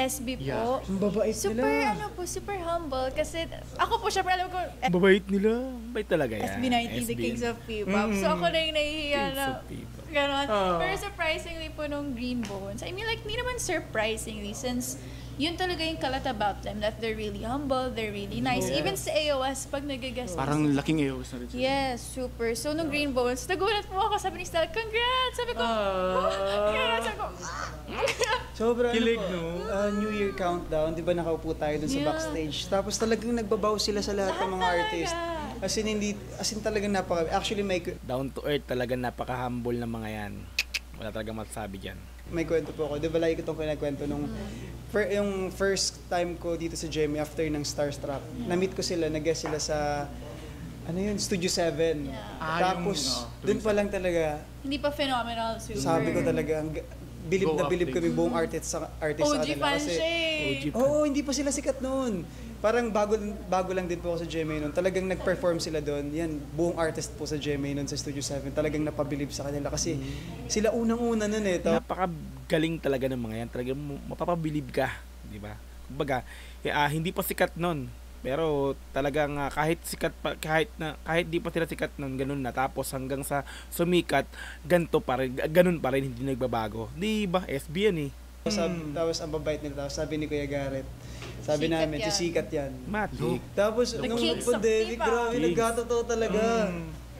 SB po. Ang babait Super, nila. super humble. Kasi, ako po, syempre alam ko, Babait nila. Babait talaga yan. SB19, the Kings of P-pop. So, ako na yung nahihiya Kings na, of P-pop. ganon. Pero surprisingly po nung Green Bones, I mean, like, hindi naman surprisingly, since yun talaga yung kalat about them, that they're really humble, they're really nice. Yes. Even sa AOS, pag nag-guest. Parang laking AOS na rin sila. Yes, super. So, nung Green Bones, nagulat po ako, sabi ni Stella, congrats! Sabi ko, congrats! Sabi ko, Sobra Kilig, no? New Year countdown, di ba nakaupo tayo dun sa Yeah. backstage. Tapos talagang nagbabaw sila sa lahat ng mga artist. As in talagang actually Down to earth talaga, napaka-humble ng mga yan. Wala talagang masasabi dyan. may kwento po ako. Di ba lagi ko itong kinakwento nung yung first time ko dito sa GMA after ng Starstruck. Na-meet ko sila, nag-guest sila sa Studio 7. Tapos, dun pa lang talaga, hindi pa phenomenal, super. sabi ko talaga, bilib na Go bilib up, kami buong artist sa OG kanila. fan siya OG eh. Oo, hindi pa sila sikat noon. Parang bago lang din po ako sa GMA noon. Talagang nag-perform sila doon. Yan, buong artist po sa GMA noon sa Studio 7. Talagang napabilib sa kanila kasi sila unang-una noon eh. Napakagaling talaga ng mga yan. Talagang mapapabilib ka, di ba? Kumbaga, hindi pa sikat nun. Pero talagang kahit di pa sila sikat nun, ganun na. Tapos hanggang sa sumikat, ganun pa rin, hindi nagbabago. Di ba? SB yan eh. Tapos ang babait nila. Tapos sabi ni Kuya Garrett, sabi Sikat namin, yan. sisikat yan. Matik. Tapos The nung Kings of pandemic, P-pop. grabe, nagkatotoo talaga.